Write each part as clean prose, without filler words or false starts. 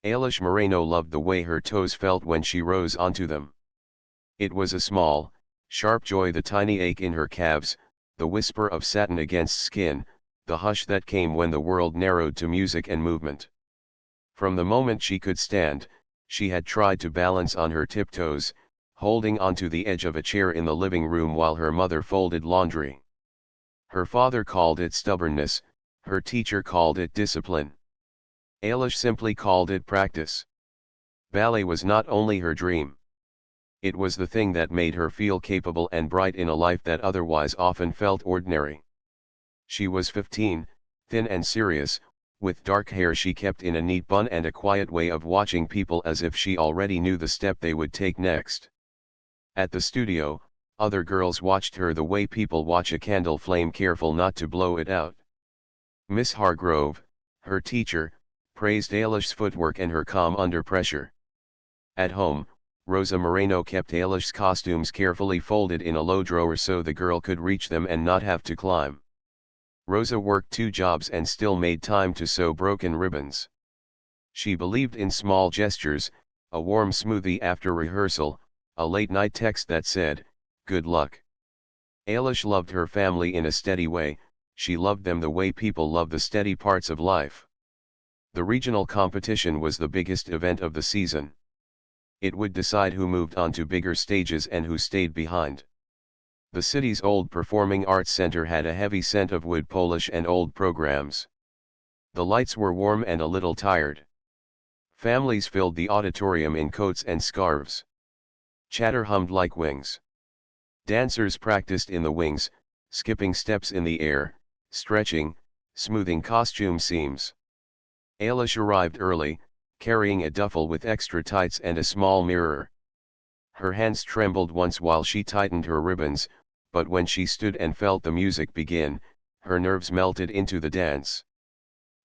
Eilish Moreno loved the way her toes felt when she rose onto them. It was a small, sharp joy, the tiny ache in her calves, the whisper of satin against skin, the hush that came when the world narrowed to music and movement. From the moment she could stand, she had tried to balance on her tiptoes, holding onto the edge of a chair in the living room while her mother folded laundry. Her father called it stubbornness, her teacher called it discipline. Eilish simply called it practice. Ballet was not only her dream. It was the thing that made her feel capable and bright in a life that otherwise often felt ordinary. She was 15, thin and serious, with dark hair she kept in a neat bun and a quiet way of watching people as if she already knew the step they would take next. At the studio, other girls watched her the way people watch a candle flame, careful not to blow it out. Miss Hargrove, her teacher, praised Eilish's footwork and her calm under pressure. At home, Rosa Moreno kept Eilish's costumes carefully folded in a low drawer so the girl could reach them and not have to climb. Rosa worked 2 jobs and still made time to sew broken ribbons. She believed in small gestures, a warm smoothie after rehearsal, a late-night text that said, "Good luck." Eilish loved her family in a steady way, she loved them the way people love the steady parts of life. The regional competition was the biggest event of the season. It would decide who moved on to bigger stages and who stayed behind. The city's old performing arts center had a heavy scent of wood polish and old programs. The lights were warm and a little tired. Families filled the auditorium in coats and scarves. Chatter hummed like wings. Dancers practiced in the wings, skipping steps in the air, stretching, smoothing costume seams. Eilish arrived early, carrying a duffel with extra tights and a small mirror. Her hands trembled once while she tightened her ribbons, but when she stood and felt the music begin, her nerves melted into the dance.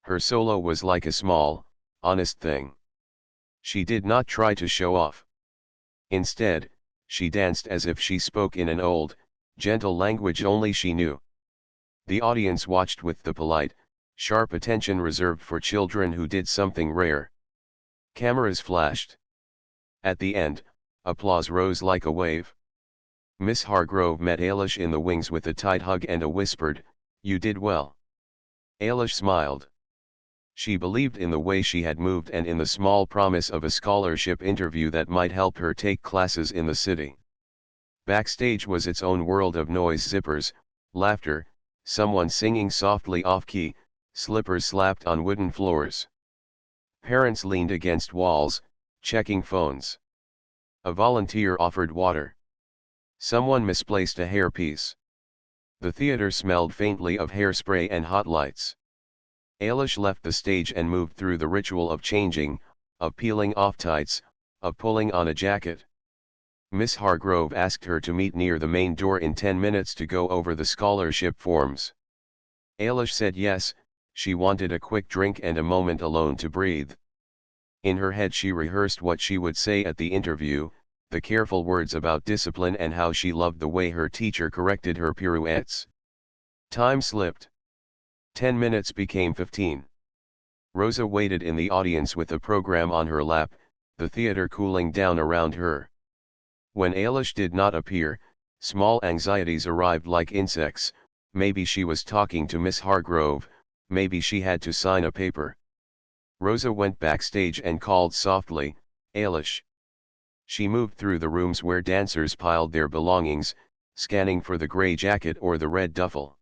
Her solo was like a small, honest thing. She did not try to show off. Instead, she danced as if she spoke in an old, gentle language only she knew. The audience watched with the polite, sharp attention reserved for children who did something rare. Cameras flashed. At the end, applause rose like a wave. Miss Hargrove met Eilish in the wings with a tight hug and a whispered, "You did well." Eilish smiled. She believed in the way she had moved and in the small promise of a scholarship interview that might help her take classes in the city. Backstage was its own world of noise, zippers, laughter, someone singing softly off-key, slippers slapped on wooden floors. Parents leaned against walls, checking phones. A volunteer offered water. Someone misplaced a hairpiece. The theater smelled faintly of hairspray and hot lights. Eilish left the stage and moved through the ritual of changing, of peeling off tights, of pulling on a jacket. Miss Hargrove asked her to meet near the main door in 10 minutes to go over the scholarship forms. Eilish said yes, she wanted a quick drink and a moment alone to breathe. In her head she rehearsed what she would say at the interview, the careful words about discipline and how she loved the way her teacher corrected her pirouettes. Time slipped. 10 minutes became 15. Rosa waited in the audience with the program on her lap, the theater cooling down around her. When Eilish did not appear, small anxieties arrived like insects. Maybe she was talking to Miss Hargrove, maybe she had to sign a paper. Rosa went backstage and called softly, "Eilish." She moved through the rooms where dancers piled their belongings, scanning for the gray jacket or the red duffel.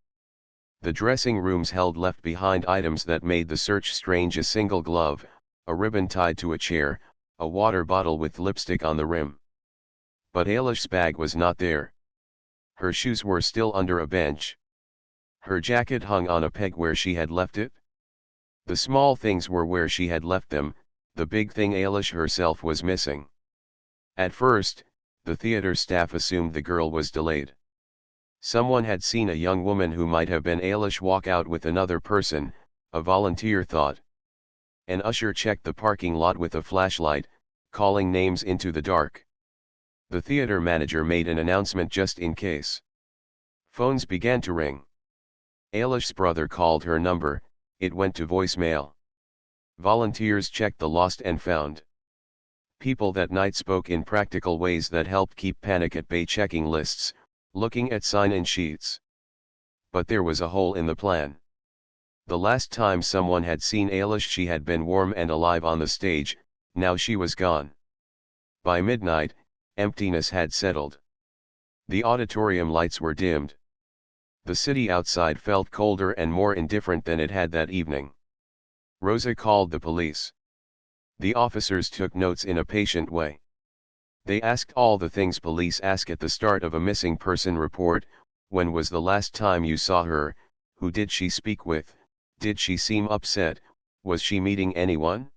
The dressing rooms held left behind items that made the search strange: a single glove, a ribbon tied to a chair, a water bottle with lipstick on the rim. But Eilish's bag was not there. Her shoes were still under a bench. Her jacket hung on a peg where she had left it. The small things were where she had left them, the big thing Eilish herself was missing. At first, the theater staff assumed the girl was delayed. Someone had seen a young woman who might have been Eilish walk out with another person, a volunteer thought. An usher checked the parking lot with a flashlight, calling names into the dark. The theater manager made an announcement just in case. Phones began to ring. Eilish's brother called her number, it went to voicemail. Volunteers checked the lost and found. People that night spoke in practical ways that helped keep panic at bay, checking lists, looking at sign-in sheets. But there was a hole in the plan. The last time someone had seen Eilish, she had been warm and alive on the stage. Now she was gone. By midnight, emptiness had settled. The auditorium lights were dimmed. The city outside felt colder and more indifferent than it had that evening. Rosa called the police. The officers took notes in a patient way. They asked all the things police ask at the start of a missing person report: when was the last time you saw her, who did she speak with, did she seem upset, was she meeting anyone?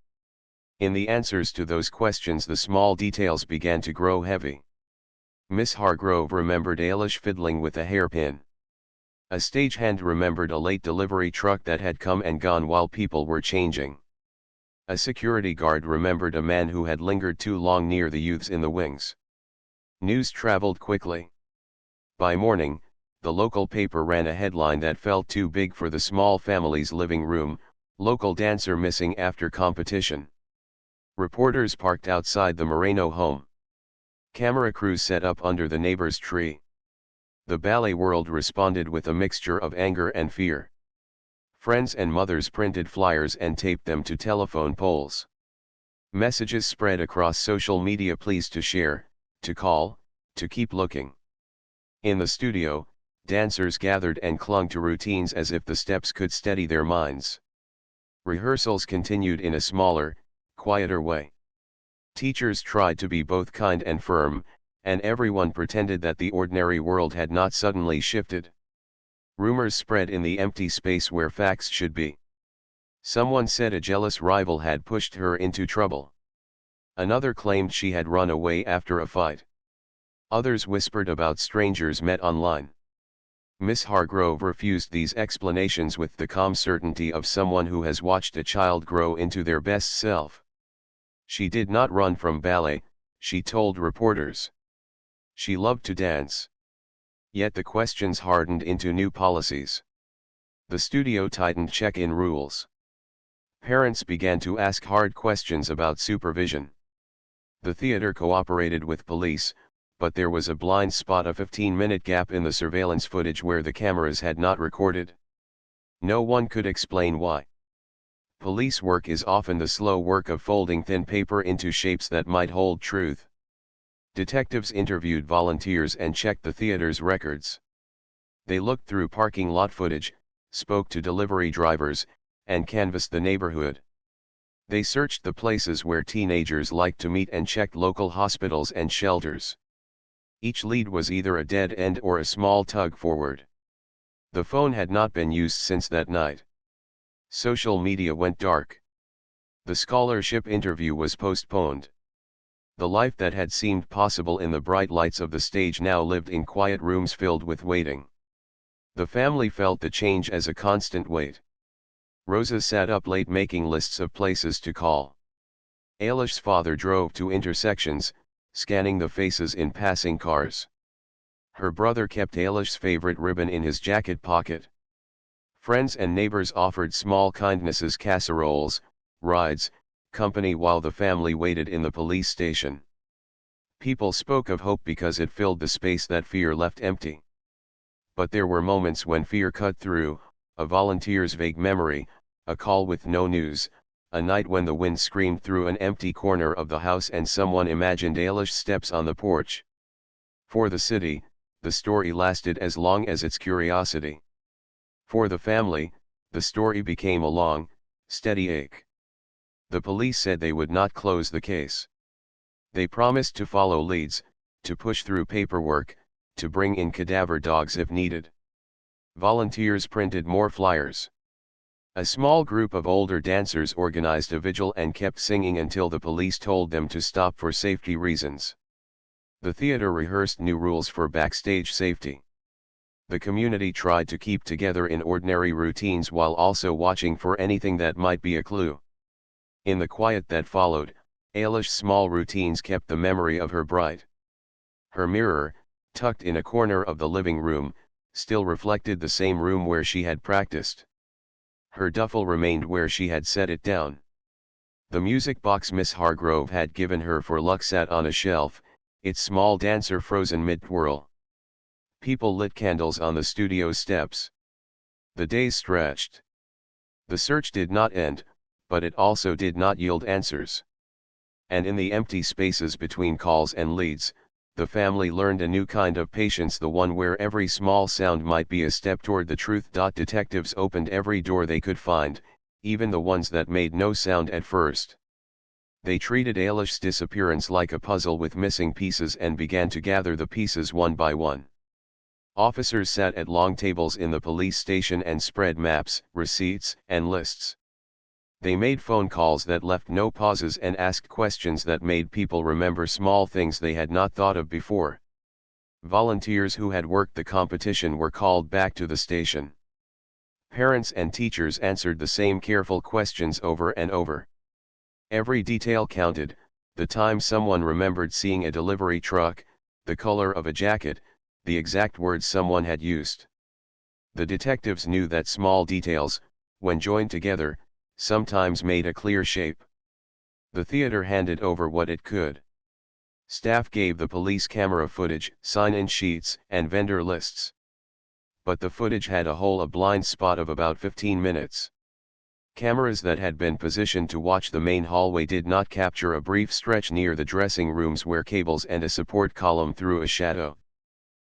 In the answers to those questions the small details began to grow heavy. Miss Hargrove remembered Eilish fiddling with a hairpin. A stagehand remembered a late delivery truck that had come and gone while people were changing. A security guard remembered a man who had lingered too long near the youths in the wings. News traveled quickly. By morning, the local paper ran a headline that felt too big for the small family's living room: local dancer missing after competition. Reporters parked outside the Moreno home. Camera crews set up under the neighbor's tree. The ballet world responded with a mixture of anger and fear. Friends and mothers printed flyers and taped them to telephone poles. Messages spread across social media: please to share, to call, to keep looking. In the studio, dancers gathered and clung to routines as if the steps could steady their minds. Rehearsals continued in a smaller, quieter way. Teachers tried to be both kind and firm, and everyone pretended that the ordinary world had not suddenly shifted. Rumors spread in the empty space where facts should be. Someone said a jealous rival had pushed her into trouble. Another claimed she had run away after a fight. Others whispered about strangers met online. Miss Hargrove refused these explanations with the calm certainty of someone who has watched a child grow into their best self. She did not run from ballet, she told reporters. She loved to dance. Yet the questions hardened into new policies. The studio tightened check-in rules. Parents began to ask hard questions about supervision. The theater cooperated with police, but there was a blind spot: a 15-minute gap in the surveillance footage where the cameras had not recorded. No one could explain why. Police work is often the slow work of folding thin paper into shapes that might hold truth. Detectives interviewed volunteers and checked the theater's records. They looked through parking lot footage, spoke to delivery drivers, and canvassed the neighborhood. They searched the places where teenagers liked to meet and checked local hospitals and shelters. Each lead was either a dead end or a small tug forward. The phone had not been used since that night. Social media went dark. The scholarship interview was postponed. The life that had seemed possible in the bright lights of the stage now lived in quiet rooms filled with waiting. The family felt the change as a constant weight. Rosa sat up late making lists of places to call. Eilish's father drove to intersections, scanning the faces in passing cars. Her brother kept Eilish's favorite ribbon in his jacket pocket. Friends and neighbors offered small kindnesses: casseroles, rides, company while the family waited in the police station. People spoke of hope because it filled the space that fear left empty. But there were moments when fear cut through: a volunteer's vague memory, a call with no news, a night when the wind screamed through an empty corner of the house and someone imagined Eilish's steps on the porch. For the city, the story lasted as long as its curiosity. For the family, the story became a long, steady ache. The police said they would not close the case. They promised to follow leads, to push through paperwork, to bring in cadaver dogs if needed. Volunteers printed more flyers. A small group of older dancers organized a vigil and kept singing until the police told them to stop for safety reasons. The theater rehearsed new rules for backstage safety. The community tried to keep together in ordinary routines while also watching for anything that might be a clue. In the quiet that followed, Eilish's small routines kept the memory of her bright. Her mirror, tucked in a corner of the living room, still reflected the same room where she had practiced. Her duffel remained where she had set it down. The music box Miss Hargrove had given her for luck sat on a shelf, its small dancer frozen mid-twirl. People lit candles on the studio steps. The days stretched. The search did not end, but it also did not yield answers. And in the empty spaces between calls and leads, the family learned a new kind of patience, the one where every small sound might be a step toward the truth. Detectives opened every door they could find, even the ones that made no sound at first. They treated Ailish's disappearance like a puzzle with missing pieces and began to gather the pieces one by one. Officers sat at long tables in the police station and spread maps, receipts, and lists. They made phone calls that left no pauses and asked questions that made people remember small things they had not thought of before. Volunteers who had worked the competition were called back to the station. Parents and teachers answered the same careful questions over and over. Every detail counted: the time someone remembered seeing a delivery truck, the color of a jacket, the exact words someone had used. The detectives knew that small details, when joined together, sometimes made a clear shape. The theater handed over what it could. Staff gave the police camera footage, sign-in sheets, and vendor lists. But the footage had a hole, a blind spot of about 15 minutes. Cameras that had been positioned to watch the main hallway did not capture a brief stretch near the dressing rooms where cables and a support column threw a shadow.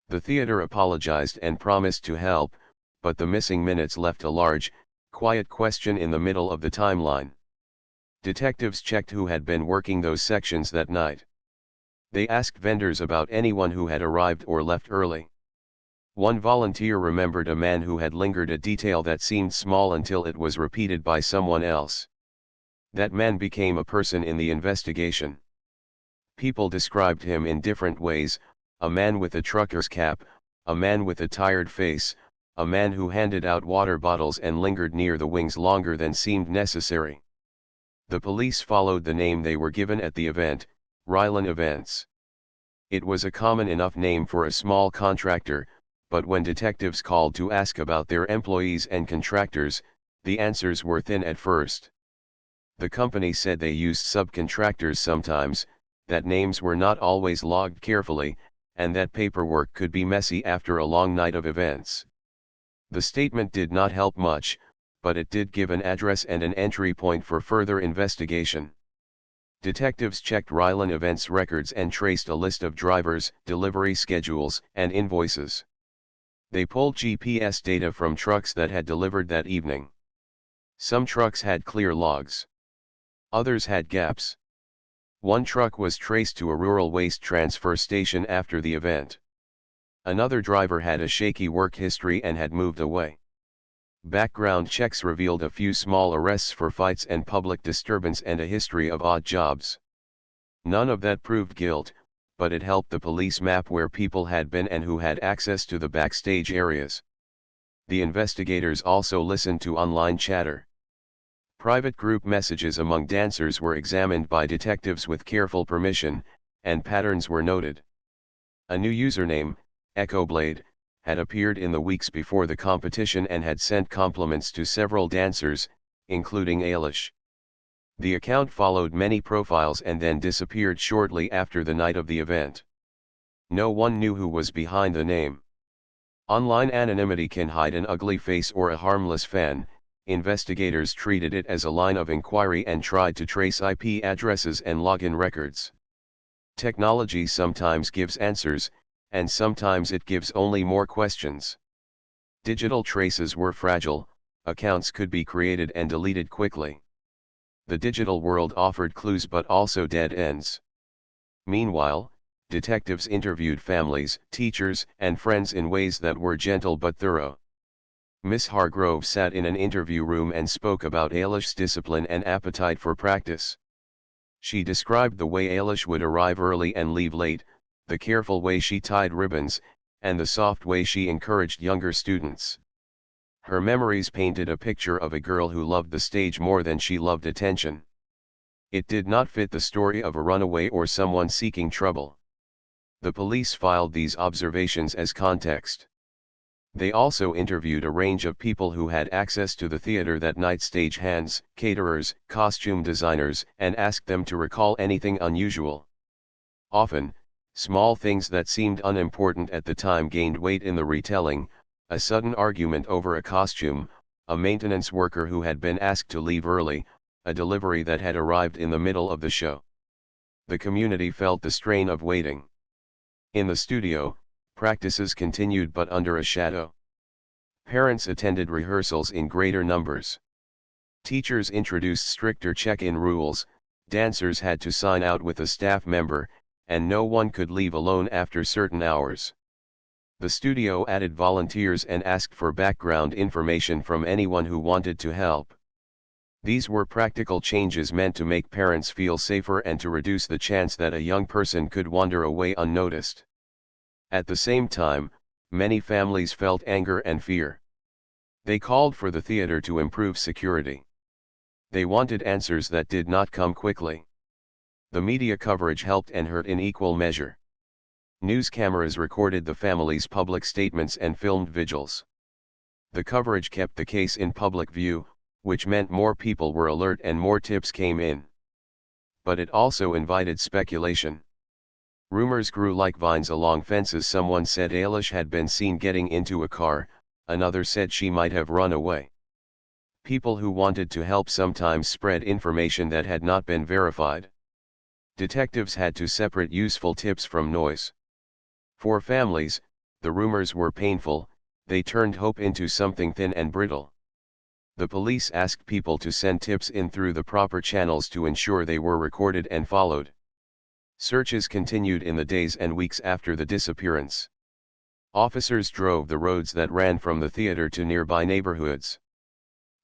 The theater apologized and promised to help, but the missing minutes left a large, quiet question in the middle of the timeline. Detectives checked who had been working those sections that night. They asked vendors about anyone who had arrived or left early. One volunteer remembered a man who had lingered, a detail that seemed small until it was repeated by someone else. That man became a person in the investigation. People described him in different ways: a man with a trucker's cap, a man with a tired face, a man who handed out water bottles and lingered near the wings longer than seemed necessary. The police followed the name they were given at the event, Rylan Events. It was a common enough name for a small contractor, but when detectives called to ask about their employees and contractors, the answers were thin at first. The company said they used subcontractors sometimes, that names were not always logged carefully, and that paperwork could be messy after a long night of events. The statement did not help much, but it did give an address and an entry point for further investigation. Detectives checked Rylan Events records and traced a list of drivers, delivery schedules, and invoices. They pulled GPS data from trucks that had delivered that evening. Some trucks had clear logs. Others had gaps. One truck was traced to a rural waste transfer station after the event. Another driver had a shaky work history and had moved away. Background checks revealed a few small arrests for fights and public disturbance and a history of odd jobs. None of that proved guilt, but it helped the police map where people had been and who had access to the backstage areas. The investigators also listened to online chatter. Private group messages among dancers were examined by detectives with careful permission, and patterns were noted. A new username, EchoBlade, had appeared in the weeks before the competition and had sent compliments to several dancers, including Ailish. The account followed many profiles and then disappeared shortly after the night of the event. No one knew who was behind the name. Online anonymity can hide an ugly face or a harmless fan. Investigators treated it as a line of inquiry and tried to trace IP addresses and login records. Technology sometimes gives answers, and sometimes it gives only more questions. Digital traces were fragile, accounts could be created and deleted quickly. The digital world offered clues but also dead ends. Meanwhile, detectives interviewed families, teachers, and friends in ways that were gentle but thorough. Miss Hargrove sat in an interview room and spoke about Ailish's discipline and appetite for practice. She described the way Ailish would arrive early and leave late, the careful way she tied ribbons, and the soft way she encouraged younger students. Her memories painted a picture of a girl who loved the stage more than she loved attention. It did not fit the story of a runaway or someone seeking trouble. The police filed these observations as context. They also interviewed a range of people who had access to the theater that night: stagehands, caterers, costume designers, and asked them to recall anything unusual. Often, small things that seemed unimportant at the time gained weight in the retelling: a sudden argument over a costume, a maintenance worker who had been asked to leave early, a delivery that had arrived in the middle of the show. The community felt the strain of waiting. In the studio, practices continued but under a shadow. Parents attended rehearsals in greater numbers. Teachers introduced stricter check-in rules, dancers had to sign out with a staff member, and no one could leave alone after certain hours. The studio added volunteers and asked for background information from anyone who wanted to help. These were practical changes meant to make parents feel safer and to reduce the chance that a young person could wander away unnoticed. At the same time, many families felt anger and fear. They called for the theater to improve security. They wanted answers that did not come quickly. The media coverage helped and hurt in equal measure. News cameras recorded the families' public statements and filmed vigils. The coverage kept the case in public view, which meant more people were alert and more tips came in. But it also invited speculation. Rumors grew like vines along fences. Someone said Eilish had been seen getting into a car, another said she might have run away. People who wanted to help sometimes spread information that had not been verified. Detectives had to separate useful tips from noise. For families, the rumors were painful, they turned hope into something thin and brittle. The police asked people to send tips in through the proper channels to ensure they were recorded and followed. Searches continued in the days and weeks after the disappearance. Officers drove the roads that ran from the theater to nearby neighborhoods.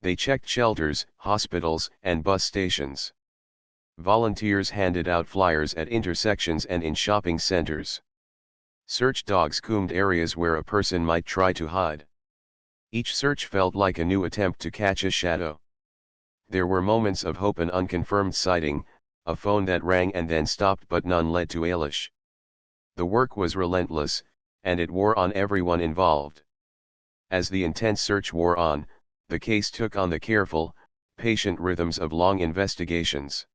They checked shelters, hospitals, and bus stations. Volunteers handed out flyers at intersections and in shopping centers. Search dogs combed areas where a person might try to hide. Each search felt like a new attempt to catch a shadow. There were moments of hope: an unconfirmed sighting, a phone that rang and then stopped, but none led to Eilish. The work was relentless, and it wore on everyone involved. As the intense search wore on, the case took on the careful, patient rhythms of long investigations.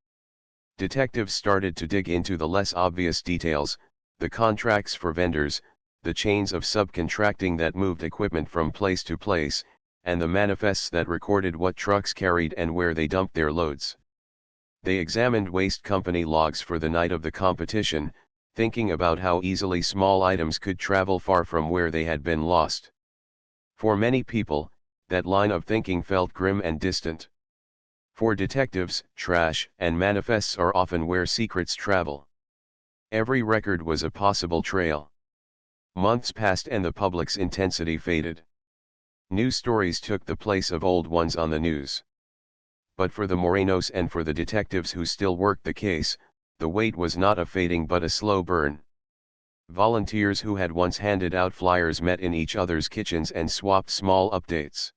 Detectives started to dig into the less obvious details: the contracts for vendors, the chains of subcontracting that moved equipment from place to place, and the manifests that recorded what trucks carried and where they dumped their loads. They examined waste company logs for the night of the competition, thinking about how easily small items could travel far from where they had been lost. For many people, that line of thinking felt grim and distant. For detectives, trash and manifests are often where secrets travel. Every record was a possible trail. Months passed and the public's intensity faded. New stories took the place of old ones on the news. But for the Morenos and for the detectives who still worked the case, the wait was not a fading but a slow burn. Volunteers who had once handed out flyers met in each other's kitchens and swapped small updates.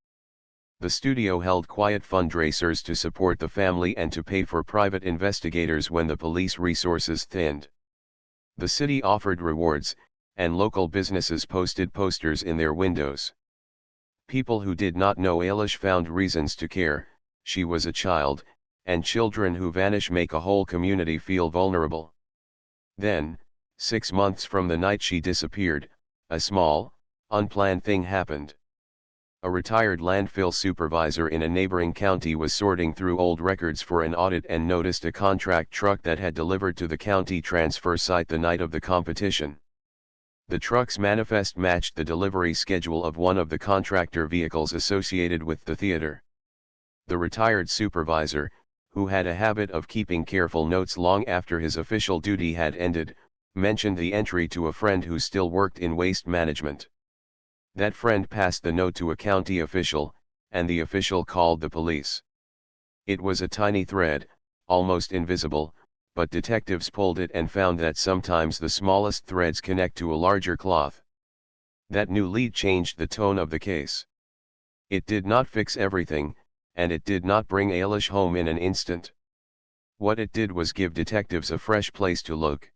The studio held quiet fundraisers to support the family and to pay for private investigators when the police resources thinned. The city offered rewards, and local businesses posted posters in their windows. People who did not know Eilish found reasons to care: she was a child, and children who vanish make a whole community feel vulnerable. Then, 6 months from the night she disappeared, a small, unplanned thing happened. A retired landfill supervisor in a neighboring county was sorting through old records for an audit and noticed a contract truck that had delivered to the county transfer site the night of the competition. The truck's manifest matched the delivery schedule of one of the contractor vehicles associated with the theater. The retired supervisor, who had a habit of keeping careful notes long after his official duty had ended, mentioned the entry to a friend who still worked in waste management. That friend passed the note to a county official, and the official called the police. It was a tiny thread, almost invisible, but detectives pulled it and found that sometimes the smallest threads connect to a larger cloth. That new lead changed the tone of the case. It did not fix everything, and it did not bring Eilish home in an instant. What it did was give detectives a fresh place to look.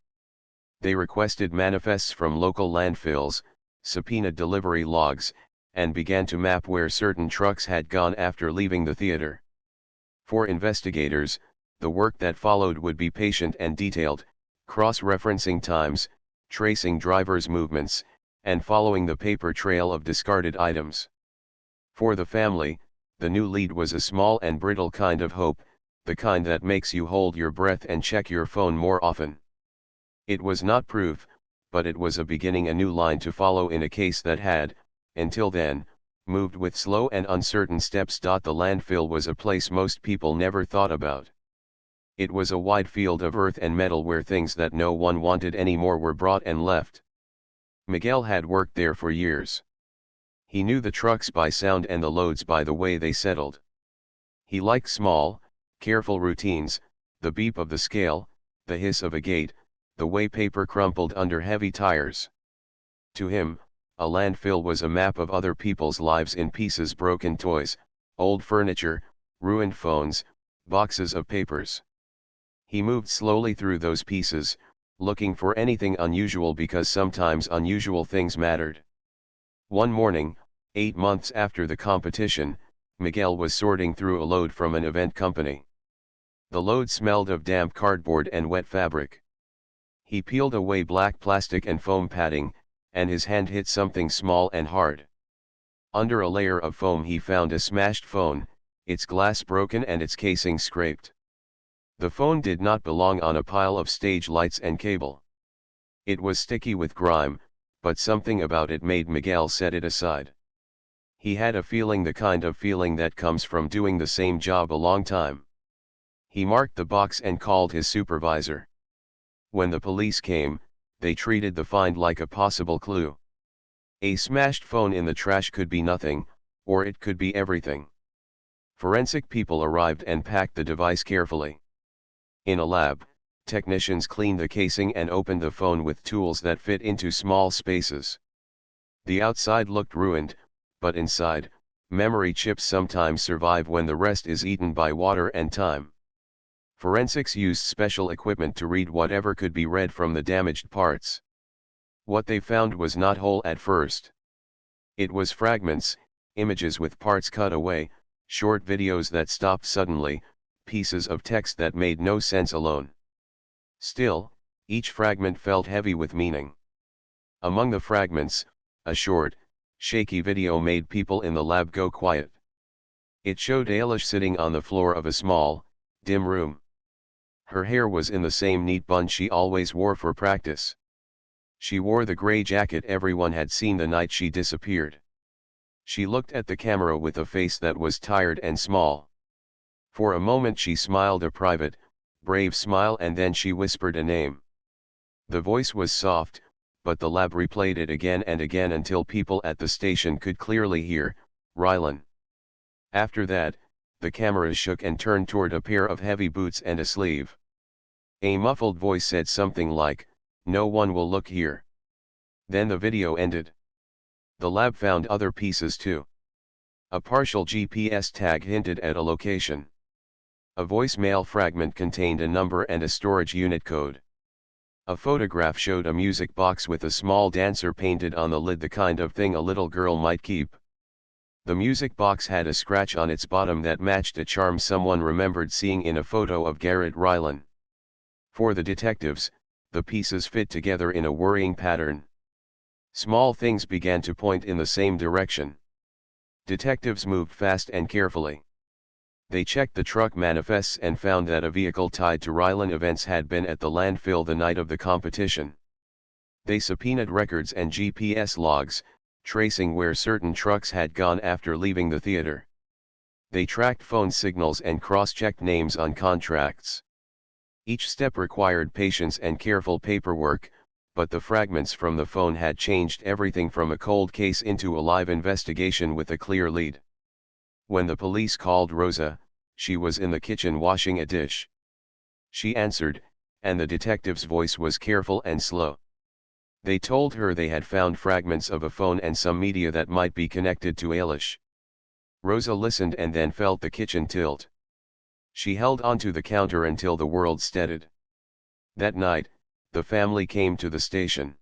They requested manifests from local landfills, subpoenaed delivery logs, and began to map where certain trucks had gone after leaving the theater. For investigators, the work that followed would be patient and detailed, cross-referencing times, tracing drivers' movements, and following the paper trail of discarded items. For the family, the new lead was a small and brittle kind of hope, the kind that makes you hold your breath and check your phone more often. It was not proof, but it was a beginning, a new line to follow in a case that had, until then, moved with slow and uncertain steps. The landfill was a place most people never thought about. It was a wide field of earth and metal where things that no one wanted anymore were brought and left. Miguel had worked there for years. He knew the trucks by sound and the loads by the way they settled. He liked small, careful routines, the beep of the scale, the hiss of a gate, the way paper crumpled under heavy tires. To him, a landfill was a map of other people's lives in pieces: broken toys, old furniture, ruined phones, boxes of papers. He moved slowly through those pieces, looking for anything unusual, because sometimes unusual things mattered. One morning, 8 months after the competition, Miguel was sorting through a load from an event company. The load smelled of damp cardboard and wet fabric. He peeled away black plastic and foam padding, and his hand hit something small and hard. Under a layer of foam he found a smashed phone, its glass broken and its casing scraped. The phone did not belong on a pile of stage lights and cable. It was sticky with grime, but something about it made Miguel set it aside. He had a feeling, the kind of feeling that comes from doing the same job a long time. He marked the box and called his supervisor. When the police came, they treated the find like a possible clue. A smashed phone in the trash could be nothing, or it could be everything. Forensic people arrived and packed the device carefully. In a lab, technicians cleaned the casing and opened the phone with tools that fit into small spaces. The outside looked ruined, but inside, memory chips sometimes survive when the rest is eaten by water and time. Forensics used special equipment to read whatever could be read from the damaged parts. What they found was not whole at first. It was fragments, images with parts cut away, short videos that stopped suddenly, pieces of text that made no sense alone. Still, each fragment felt heavy with meaning. Among the fragments, a short, shaky video made people in the lab go quiet. It showed Ailish sitting on the floor of a small, dim room. Her hair was in the same neat bun she always wore for practice. She wore the gray jacket everyone had seen the night she disappeared. She looked at the camera with a face that was tired and small. For a moment she smiled, a private, brave smile, and then she whispered a name. The voice was soft, but the lab replayed it again and again until people at the station could clearly hear, Rylan. After that, the camera shook and turned toward a pair of heavy boots and a sleeve. A muffled voice said something like, "No one will look here." Then the video ended. The lab found other pieces too. A partial GPS tag hinted at a location. A voicemail fragment contained a number and a storage unit code. A photograph showed a music box with a small dancer painted on the lid, the kind of thing a little girl might keep. The music box had a scratch on its bottom that matched a charm someone remembered seeing in a photo of Garrett Rylan. For the detectives, the pieces fit together in a worrying pattern. Small things began to point in the same direction. Detectives moved fast and carefully. They checked the truck manifests and found that a vehicle tied to Rylan events had been at the landfill the night of the competition. They subpoenaed records and GPS logs, tracing where certain trucks had gone after leaving the theater. They tracked phone signals and cross-checked names on contracts. Each step required patience and careful paperwork, but the fragments from the phone had changed everything from a cold case into a live investigation with a clear lead. When the police called Rosa, she was in the kitchen washing a dish. She answered, and the detective's voice was careful and slow. They told her they had found fragments of a phone and some media that might be connected to Ailish. Rosa listened and then felt the kitchen tilt. She held onto the counter until the world steadied. That night, the family came to the station.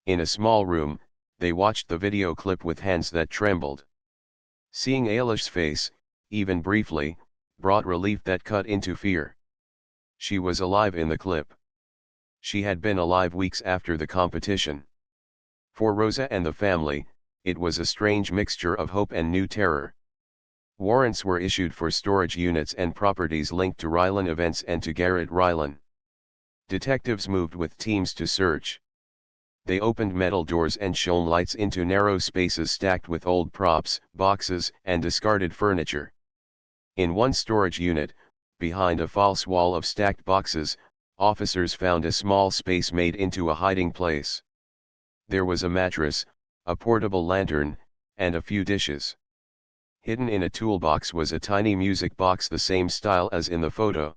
In a small room, They watched the video clip with hands that trembled. Seeing Eilish's face, even briefly, brought relief that cut into fear. She was alive in the clip. She had been alive weeks after the competition. For Rosa and the family, it was a strange mixture of hope and new terror. Warrants were issued for storage units and properties linked to Rylan events and to Garrett Rylan. Detectives moved with teams to search. They opened metal doors and shone lights into narrow spaces stacked with old props, boxes, and discarded furniture. In one storage unit, behind a false wall of stacked boxes, officers found a small space made into a hiding place. There was a mattress, a portable lantern, and a few dishes. Hidden in a toolbox was a tiny music box the same style as in the photo.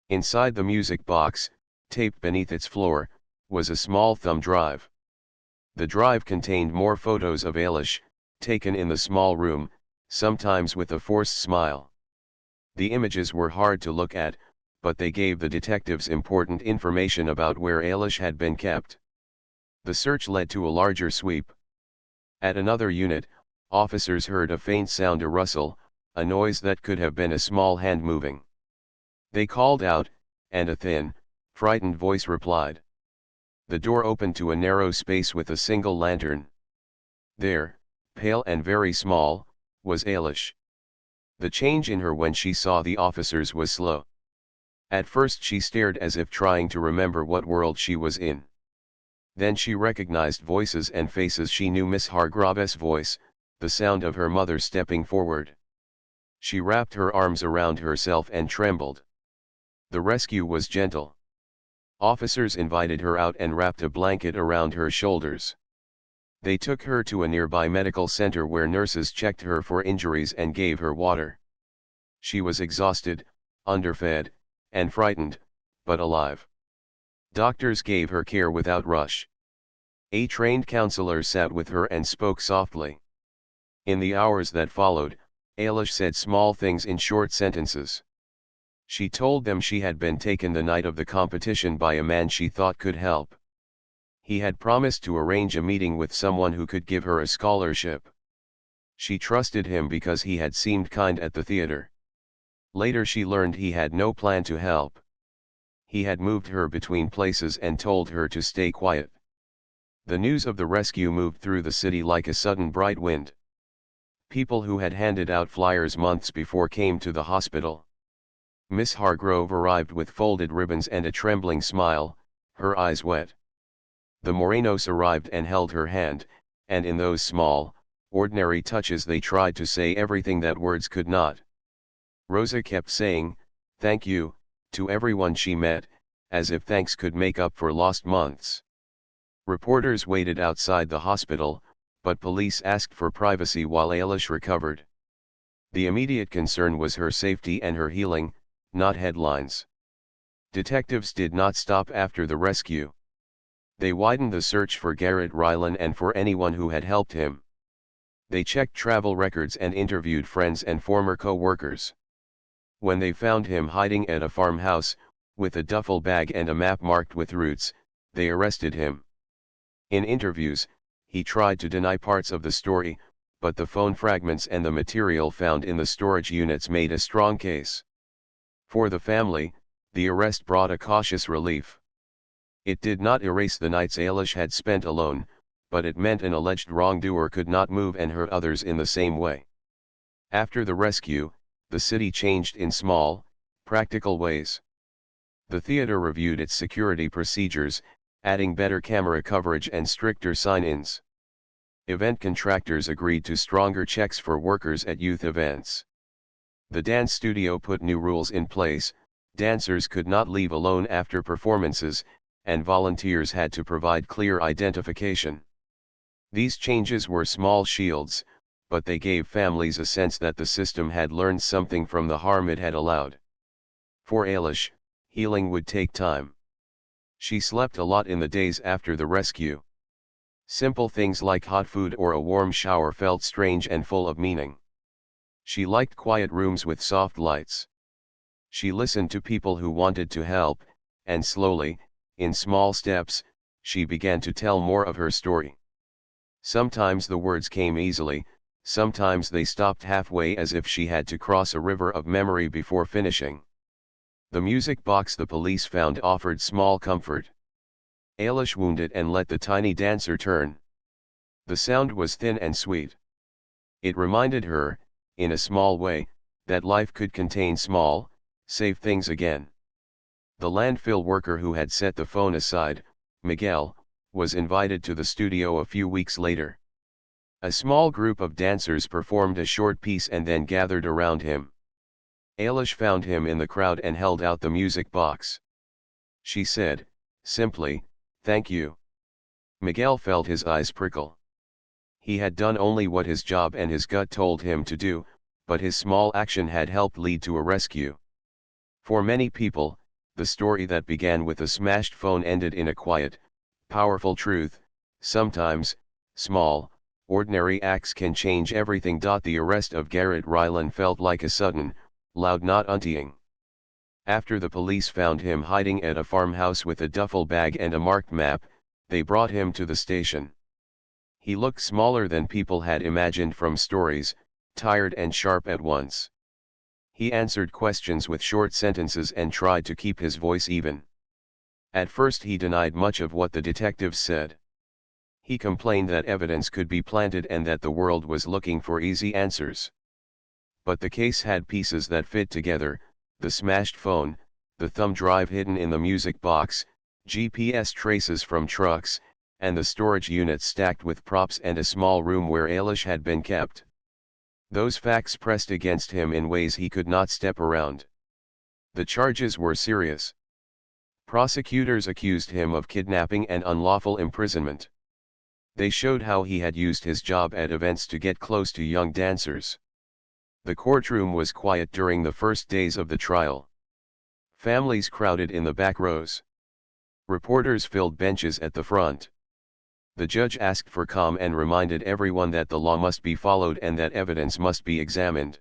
Inside the music box, taped beneath its floor, was a small thumb drive. The drive contained more photos of Eilish, taken in the small room, sometimes with a forced smile. The images were hard to look at, but they gave the detectives important information about where Eilish had been kept. The search led to a larger sweep. At another unit, officers heard a faint sound, a rustle, a noise that could have been a small hand moving. They called out, and a thin, frightened voice replied. The door opened to a narrow space with a single lantern. There, pale and very small, was Eilish. The change in her when she saw the officers was slow. At first she stared as if trying to remember what world she was in. Then she recognized voices and faces. She knew Miss Hargrave's voice, the sound of her mother stepping forward. She wrapped her arms around herself and trembled. The rescue was gentle. Officers invited her out and wrapped a blanket around her shoulders. They took her to a nearby medical center where nurses checked her for injuries and gave her water. She was exhausted, underfed, and frightened, but alive. Doctors gave her care without rush. A trained counselor sat with her and spoke softly. In the hours that followed, Eilish said small things in short sentences. She told them she had been taken the night of the competition by a man she thought could help. He had promised to arrange a meeting with someone who could give her a scholarship. She trusted him because he had seemed kind at the theater. Later she learned he had no plan to help. He had moved her between places and told her to stay quiet. The news of the rescue moved through the city like a sudden bright wind. People who had handed out flyers months before came to the hospital. Miss Hargrove arrived with folded ribbons and a trembling smile, her eyes wet. The Morenos arrived and held her hand, and in those small, ordinary touches they tried to say everything that words could not. Rosa kept saying, "Thank you," to everyone she met, as if thanks could make up for lost months. Reporters waited outside the hospital, but police asked for privacy while Eilish recovered. The immediate concern was her safety and her healing, not headlines. Detectives did not stop after the rescue. They widened the search for Garrett Rylan and for anyone who had helped him. They checked travel records and interviewed friends and former co-workers. When they found him hiding at a farmhouse, with a duffel bag and a map marked with routes, they arrested him. In interviews, he tried to deny parts of the story, but the phone fragments and the material found in the storage units made a strong case. For the family, the arrest brought a cautious relief. It did not erase the nights Eilish had spent alone, but it meant an alleged wrongdoer could not move and hurt others in the same way. After the rescue, the city changed in small, practical ways. The theater reviewed its security procedures, adding better camera coverage and stricter sign-ins. Event contractors agreed to stronger checks for workers at youth events. The dance studio put new rules in place. Dancers could not leave alone after performances, and volunteers had to provide clear identification. These changes were small shields, but they gave families a sense that the system had learned something from the harm it had allowed. For Eilish, healing would take time. She slept a lot in the days after the rescue. Simple things like hot food or a warm shower felt strange and full of meaning. She liked quiet rooms with soft lights. She listened to people who wanted to help, and slowly, in small steps, she began to tell more of her story. Sometimes the words came easily, sometimes they stopped halfway as if she had to cross a river of memory before finishing. The music box the police found offered small comfort. Eilish wound it and let the tiny dancer turn. The sound was thin and sweet. It reminded her, in a small way, that life could contain small, safe things again. The landfill worker who had set the phone aside, Miguel, was invited to the studio a few weeks later. A small group of dancers performed a short piece and then gathered around him. Eilish found him in the crowd and held out the music box. She said, simply, "Thank you." Miguel felt his eyes prickle. He had done only what his job and his gut told him to do, but his small action had helped lead to a rescue. For many people, the story that began with a smashed phone ended in a quiet, powerful truth: sometimes, small, ordinary acts can change everything. The arrest of Garrett Rylan felt like a sudden, loud not untying. After the police found him hiding at a farmhouse with a duffel bag and a marked map, they brought him to the station. He looked smaller than people had imagined from stories, tired and sharp at once. He answered questions with short sentences and tried to keep his voice even. At first he denied much of what the detectives said. He complained that evidence could be planted and that the world was looking for easy answers. But the case had pieces that fit together: the smashed phone, the thumb drive hidden in the music box, GPS traces from trucks, and the storage unit stacked with props and a small room where Eilish had been kept. Those facts pressed against him in ways he could not step around. The charges were serious. Prosecutors accused him of kidnapping and unlawful imprisonment. They showed how he had used his job at events to get close to young dancers. The courtroom was quiet during the first days of the trial. Families crowded in the back rows. Reporters filled benches at the front. The judge asked for calm and reminded everyone that the law must be followed and that evidence must be examined.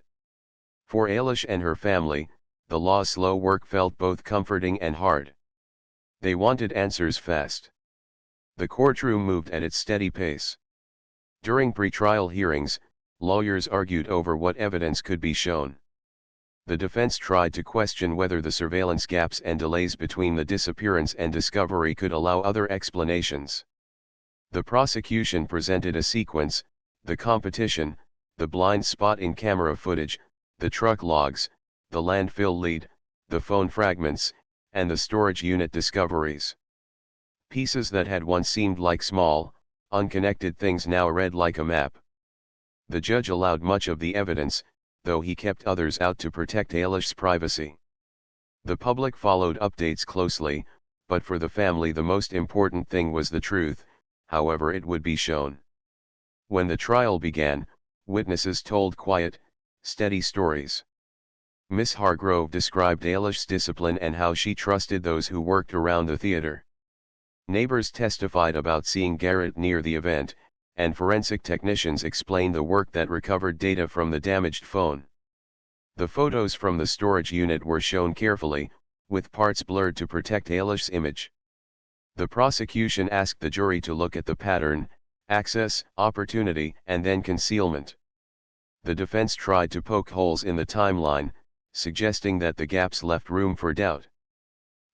For Eilish and her family, the law's slow work felt both comforting and hard. They wanted answers fast. The courtroom moved at its steady pace. During pre-trial hearings, lawyers argued over what evidence could be shown. The defense tried to question whether the surveillance gaps and delays between the disappearance and discovery could allow other explanations. The prosecution presented a sequence: the competition, the blind spot in camera footage, the truck logs, the landfill lead, the phone fragments, and the storage unit discoveries. Pieces that had once seemed like small, unconnected things now read like a map. The judge allowed much of the evidence, though he kept others out to protect Eilish's privacy. The public followed updates closely, but for the family the most important thing was the truth, however it would be shown. When the trial began, witnesses told quiet, steady stories. Miss Hargrove described Eilish's discipline and how she trusted those who worked around the theater. Neighbors testified about seeing Garrett near the event, and forensic technicians explained the work that recovered data from the damaged phone. The photos from the storage unit were shown carefully, with parts blurred to protect Eilish's image. The prosecution asked the jury to look at the pattern, access, opportunity, and then concealment. The defense tried to poke holes in the timeline, suggesting that the gaps left room for doubt.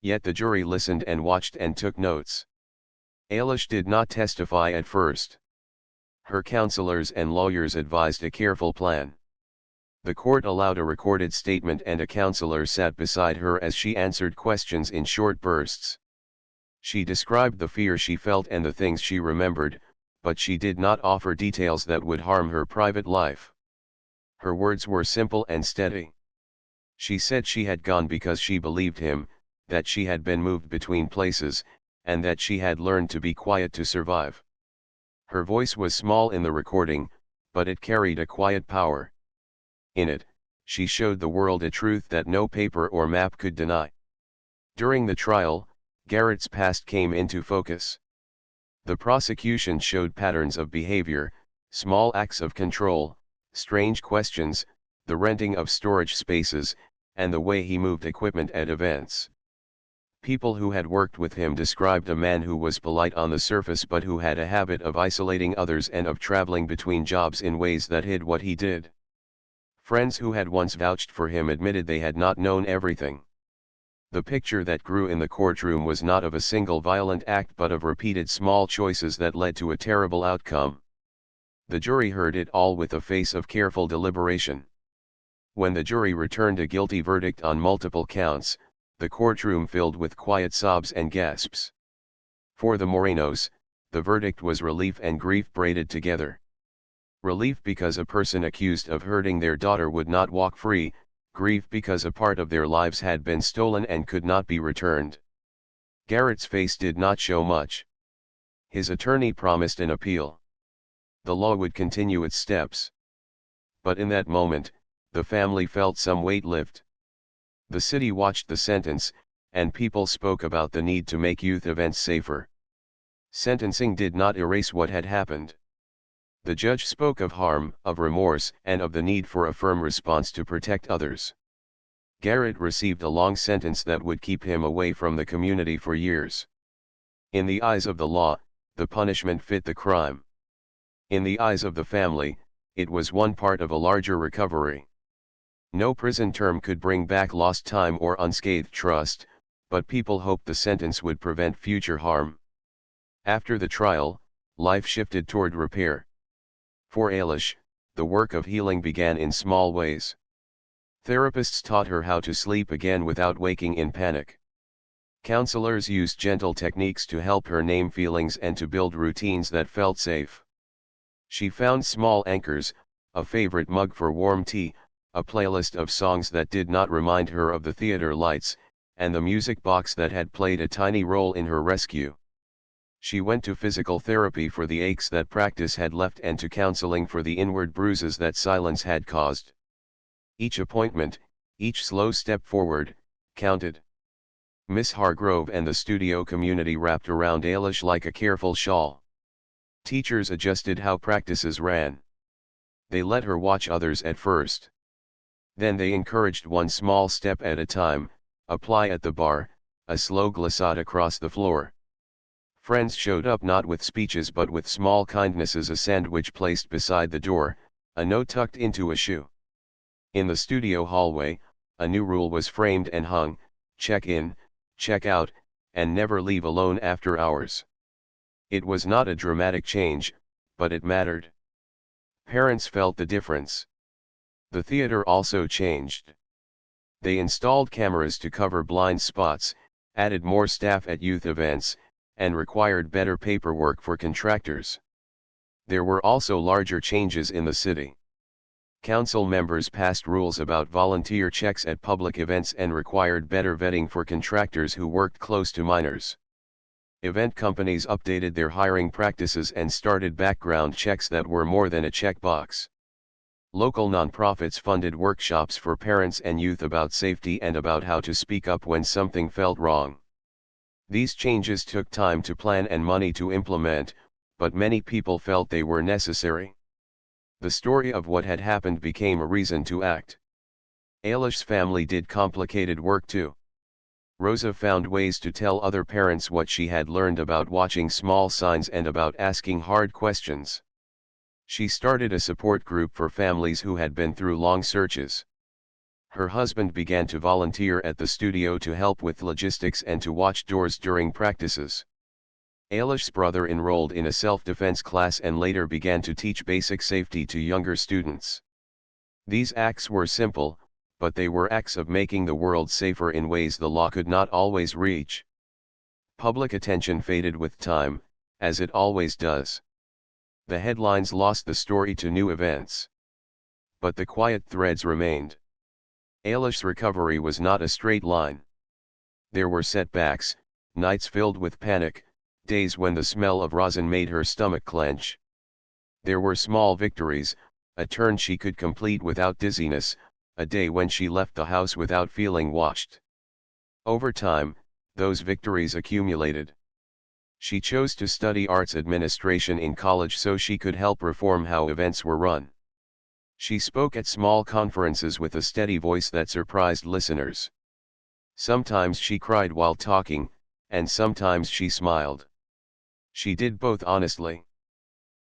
Yet the jury listened and watched and took notes. Eilish did not testify at first. Her counselors and lawyers advised a careful plan. The court allowed a recorded statement and a counselor sat beside her as she answered questions in short bursts. She described the fear she felt and the things she remembered, but she did not offer details that would harm her private life. Her words were simple and steady. She said she had gone because she believed him, that she had been moved between places, and that she had learned to be quiet to survive. Her voice was small in the recording, but it carried a quiet power. In it, she showed the world a truth that no paper or map could deny. During the trial, Garrett's past came into focus. The prosecution showed patterns of behavior, small acts of control, strange questions, the renting of storage spaces, and the way he moved equipment at events. People who had worked with him described a man who was polite on the surface but who had a habit of isolating others and of traveling between jobs in ways that hid what he did. Friends who had once vouched for him admitted they had not known everything. The picture that grew in the courtroom was not of a single violent act but of repeated small choices that led to a terrible outcome. The jury heard it all with a face of careful deliberation. When the jury returned a guilty verdict on multiple counts, the courtroom filled with quiet sobs and gasps. For the Morenos, the verdict was relief and grief braided together. Relief because a person accused of hurting their daughter would not walk free, grief because a part of their lives had been stolen and could not be returned. Garrett's face did not show much. His attorney promised an appeal. The law would continue its steps. But in that moment, the family felt some weight lift. The city watched the sentence, and people spoke about the need to make youth events safer. Sentencing did not erase what had happened. The judge spoke of harm, of remorse, and of the need for a firm response to protect others. Garrett received a long sentence that would keep him away from the community for years. In the eyes of the law, the punishment fit the crime. In the eyes of the family, it was one part of a larger recovery. No prison term could bring back lost time or unscathed trust, but people hoped the sentence would prevent future harm. After the trial, life shifted toward repair. For Eilish, the work of healing began in small ways. Therapists taught her how to sleep again without waking in panic. Counselors used gentle techniques to help her name feelings and to build routines that felt safe. She found small anchors, a favorite mug for warm tea, a playlist of songs that did not remind her of the theater lights, and the music box that had played a tiny role in her rescue. She went to physical therapy for the aches that practice had left and to counseling for the inward bruises that silence had caused. Each appointment, each slow step forward, counted. Miss Hargrove and the studio community wrapped around Eilish like a careful shawl. Teachers adjusted how practices ran. They let her watch others at first. Then they encouraged one small step at a time, a plie at the bar, a slow glissade across the floor. Friends showed up not with speeches but with small kindnesses, a sandwich placed beside the door, a note tucked into a shoe. In the studio hallway, a new rule was framed and hung: check in, check out, and never leave alone after hours. It was not a dramatic change, but it mattered. Parents felt the difference. The theater also changed. They installed cameras to cover blind spots, added more staff at youth events, and required better paperwork for contractors. There were also larger changes in the city. Council members passed rules about volunteer checks at public events and required better vetting for contractors who worked close to minors. Event companies updated their hiring practices and started background checks that were more than a checkbox. Local nonprofits funded workshops for parents and youth about safety and about how to speak up when something felt wrong. These changes took time to plan and money to implement, but many people felt they were necessary. The story of what had happened became a reason to act. Eilish's family did complicated work too. Rosa found ways to tell other parents what she had learned about watching small signs and about asking hard questions. She started a support group for families who had been through long searches. Her husband began to volunteer at the studio to help with logistics and to watch doors during practices. Eilish's brother enrolled in a self-defense class and later began to teach basic safety to younger students. These acts were simple, but they were acts of making the world safer in ways the law could not always reach. Public attention faded with time, as it always does. The headlines lost the story to new events. But the quiet threads remained. Eilish's recovery was not a straight line. There were setbacks, nights filled with panic, days when the smell of rosin made her stomach clench. There were small victories, a turn she could complete without dizziness, a day when she left the house without feeling watched. Over time, those victories accumulated. She chose to study arts administration in college so she could help reform how events were run. She spoke at small conferences with a steady voice that surprised listeners. Sometimes she cried while talking, and sometimes she smiled. She did both honestly.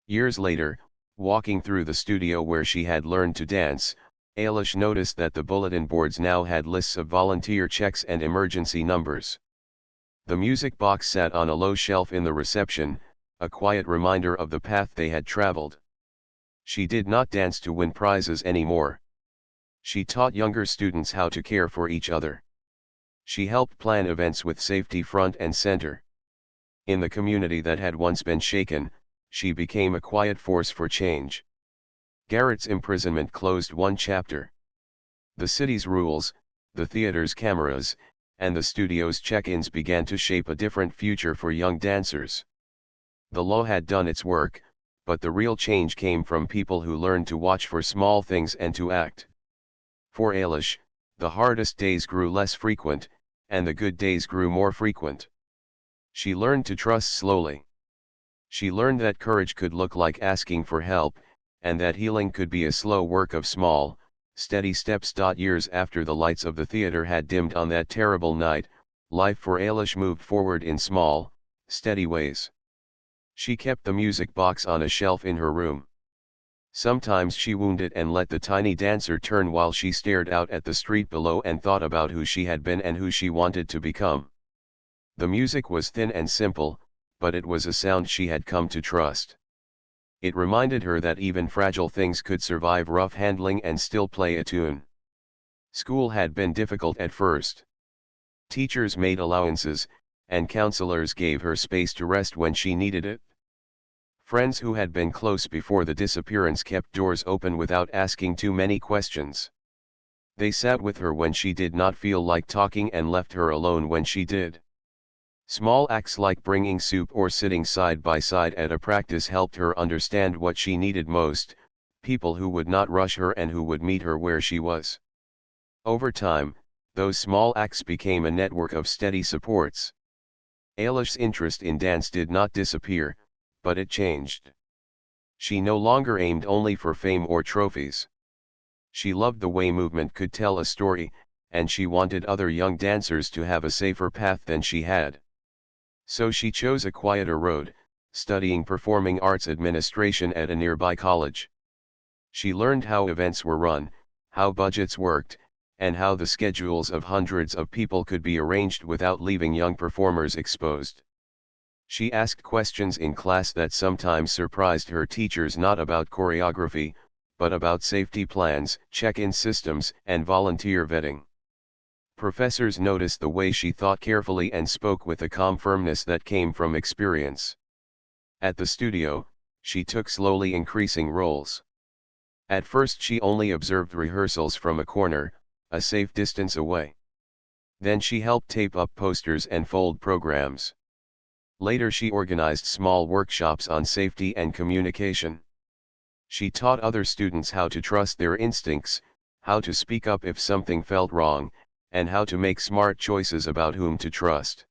Years later, walking through the studio where she had learned to dance, Ailish noticed that the bulletin boards now had lists of volunteer checks and emergency numbers. The music box sat on a low shelf in the reception, a quiet reminder of the path they had traveled. She did not dance to win prizes anymore. She taught younger students how to care for each other. She helped plan events with safety front and center. In the community that had once been shaken, she became a quiet force for change. Garrett's imprisonment closed one chapter. The city's rules, the theater's cameras, and the studio's check-ins began to shape a different future for young dancers. The law had done its work, but the real change came from people who learned to watch for small things and to act. For Ailish, the hardest days grew less frequent, and the good days grew more frequent. She learned to trust slowly. She learned that courage could look like asking for help, and that healing could be a slow work of small, steady steps. Years after the lights of the theater had dimmed on that terrible night, life for Ailish moved forward in small, steady ways. She kept the music box on a shelf in her room. Sometimes she wound it and let the tiny dancer turn while she stared out at the street below and thought about who she had been and who she wanted to become. The music was thin and simple, but it was a sound she had come to trust. It reminded her that even fragile things could survive rough handling and still play a tune. School had been difficult at first. Teachers made allowances, and counselors gave her space to rest when she needed it. Friends who had been close before the disappearance kept doors open without asking too many questions. They sat with her when she did not feel like talking and left her alone when she did. Small acts like bringing soup or sitting side by side at a practice helped her understand what she needed most, people who would not rush her and who would meet her where she was. Over time, those small acts became a network of steady supports. Ailish's interest in dance did not disappear, but it changed. She no longer aimed only for fame or trophies. She loved the way movement could tell a story, and she wanted other young dancers to have a safer path than she had. So she chose a quieter road, studying performing arts administration at a nearby college. She learned how events were run, how budgets worked, and how the schedules of hundreds of people could be arranged without leaving young performers exposed. She asked questions in class that sometimes surprised her teachers, not about choreography, but about safety plans, check-in systems, and volunteer vetting. Professors noticed the way she thought carefully and spoke with a calm firmness that came from experience. At the studio, she took slowly increasing roles. At first she only observed rehearsals from a corner, a safe distance away. Then she helped tape up posters and fold programs. Later she organized small workshops on safety and communication. She taught other students how to trust their instincts, how to speak up if something felt wrong, and how to make smart choices about whom to trust.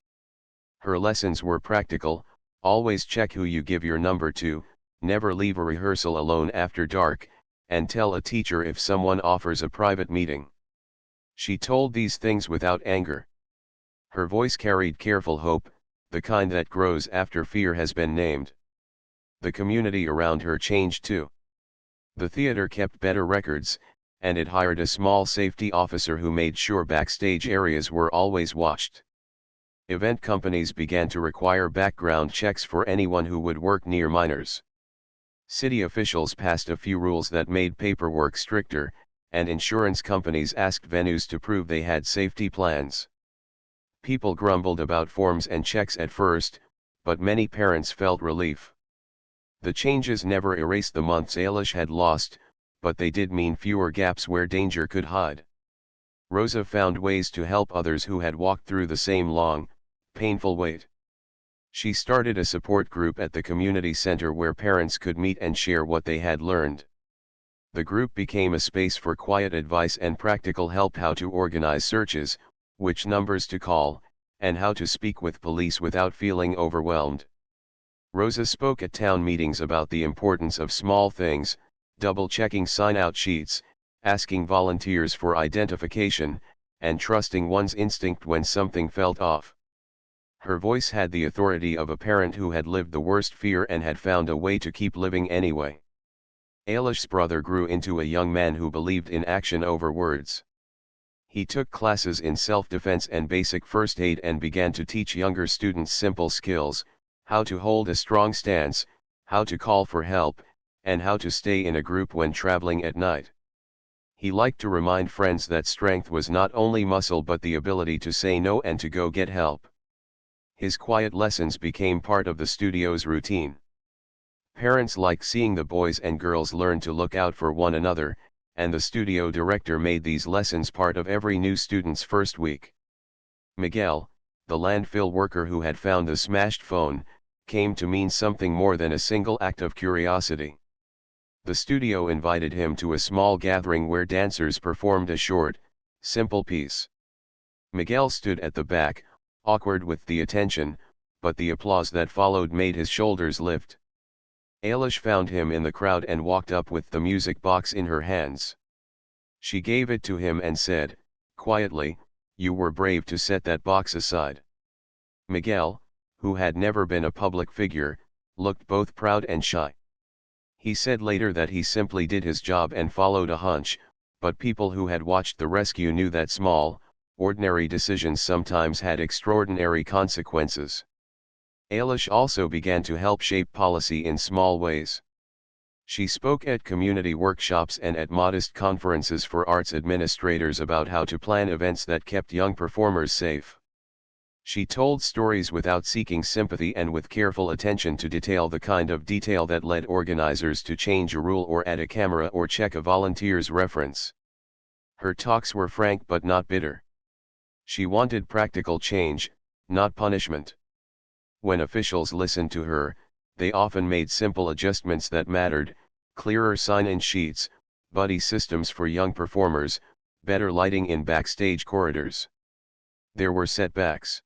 Her lessons were practical: always check who you give your number to, never leave a rehearsal alone after dark, and tell a teacher if someone offers a private meeting. She told these things without anger. Her voice carried careful hope, the kind that grows after fear has been named. The community around her changed too. The theater kept better records, and it hired a small safety officer who made sure backstage areas were always watched. Event companies began to require background checks for anyone who would work near minors. City officials passed a few rules that made paperwork stricter, and insurance companies asked venues to prove they had safety plans. People grumbled about forms and checks at first, but many parents felt relief. The changes never erased the months Ailish had lost, but they did mean fewer gaps where danger could hide. Rosa found ways to help others who had walked through the same long, painful wait. She started a support group at the community center where parents could meet and share what they had learned. The group became a space for quiet advice and practical help: how to organize searches, which numbers to call, and how to speak with police without feeling overwhelmed. Rosa spoke at town meetings about the importance of small things: double-checking sign-out sheets, asking volunteers for identification, and trusting one's instinct when something felt off. Her voice had the authority of a parent who had lived the worst fear and had found a way to keep living anyway. Ailish's brother grew into a young man who believed in action over words. He took classes in self-defense and basic first aid and began to teach younger students simple skills: how to hold a strong stance, how to call for help, and how to stay in a group when traveling at night. He liked to remind friends that strength was not only muscle but the ability to say no and to go get help. His quiet lessons became part of the studio's routine. Parents liked seeing the boys and girls learn to look out for one another, and the studio director made these lessons part of every new student's first week. Miguel, the landfill worker who had found the smashed phone, came to mean something more than a single act of curiosity. The studio invited him to a small gathering where dancers performed a short, simple piece. Miguel stood at the back, awkward with the attention, but the applause that followed made his shoulders lift. Ailish found him in the crowd and walked up with the music box in her hands. She gave it to him and said, quietly, "You were brave to set that box aside." Miguel, who had never been a public figure, looked both proud and shy. He said later that he simply did his job and followed a hunch, but people who had watched the rescue knew that small, ordinary decisions sometimes had extraordinary consequences. Ailish also began to help shape policy in small ways. She spoke at community workshops and at modest conferences for arts administrators about how to plan events that kept young performers safe. She told stories without seeking sympathy and with careful attention to detail, the kind of detail that led organizers to change a rule or add a camera or check a volunteer's reference. Her talks were frank but not bitter. She wanted practical change, not punishment. When officials listened to her, they often made simple adjustments that mattered: clearer sign-in sheets, buddy systems for young performers, better lighting in backstage corridors. There were setbacks.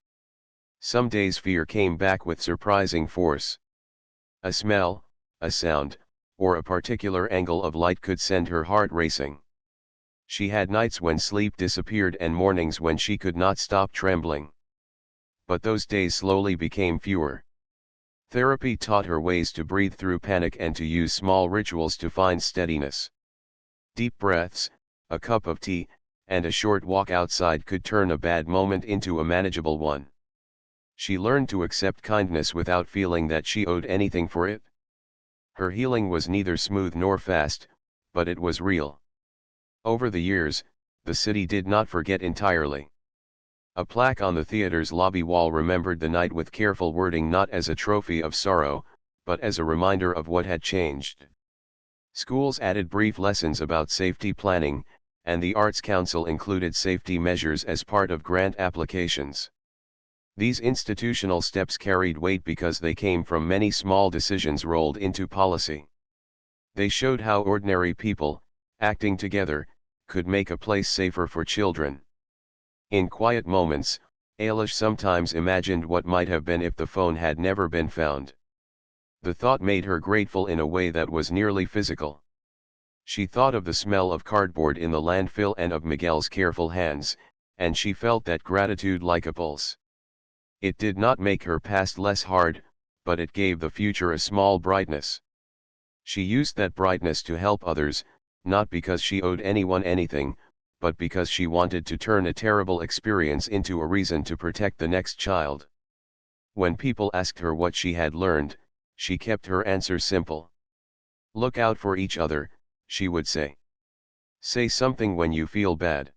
Some days fear came back with surprising force. A smell, a sound, or a particular angle of light could send her heart racing. She had nights when sleep disappeared and mornings when she could not stop trembling. But those days slowly became fewer. Therapy taught her ways to breathe through panic and to use small rituals to find steadiness. Deep breaths, a cup of tea, and a short walk outside could turn a bad moment into a manageable one. She learned to accept kindness without feeling that she owed anything for it. Her healing was neither smooth nor fast, but it was real. Over the years, the city did not forget entirely. A plaque on the theater's lobby wall remembered the night with careful wording, not as a trophy of sorrow, but as a reminder of what had changed. Schools added brief lessons about safety planning, and the Arts Council included safety measures as part of grant applications. These institutional steps carried weight because they came from many small decisions rolled into policy. They showed how ordinary people, acting together, could make a place safer for children. In quiet moments, Ailish sometimes imagined what might have been if the phone had never been found. The thought made her grateful in a way that was nearly physical. She thought of the smell of cardboard in the landfill and of Miguel's careful hands, and she felt that gratitude like a pulse. It did not make her past less hard, but it gave the future a small brightness. She used that brightness to help others, not because she owed anyone anything, but because she wanted to turn a terrible experience into a reason to protect the next child. When people asked her what she had learned, she kept her answer simple. "Look out for each other," she would say. "Say something when you feel bad.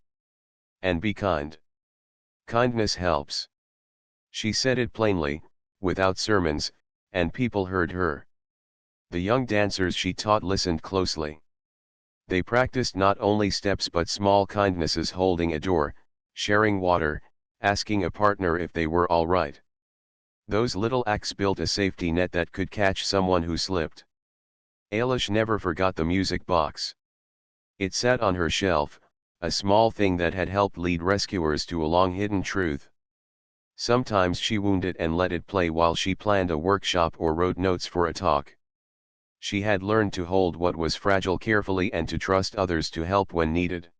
And be kind. Kindness helps." She said it plainly, without sermons, and people heard her. The young dancers she taught listened closely. They practiced not only steps but small kindnesses: holding a door, sharing water, asking a partner if they were all right. Those little acts built a safety net that could catch someone who slipped. Ailish never forgot the music box. It sat on her shelf, a small thing that had helped lead rescuers to a long-hidden truth. Sometimes she wound it and let it play while she planned a workshop or wrote notes for a talk. She had learned to hold what was fragile carefully and to trust others to help when needed.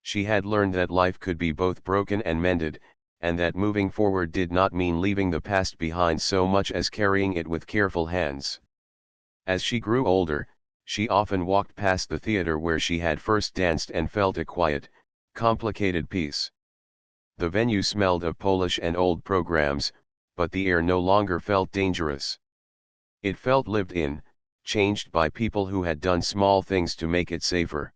She had learned that life could be both broken and mended, and that moving forward did not mean leaving the past behind so much as carrying it with careful hands. As she grew older, she often walked past the theater where she had first danced and felt a quiet, complicated peace. The venue smelled of Polish and old programs, but the air no longer felt dangerous. It felt lived in, changed by people who had done small things to make it safer.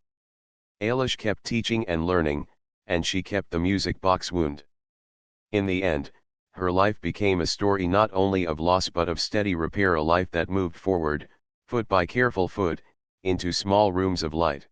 Ailish kept teaching and learning, and she kept the music box wound. In the end, her life became a story not only of loss but of steady repair, a life that moved forward, foot by careful foot, into small rooms of light.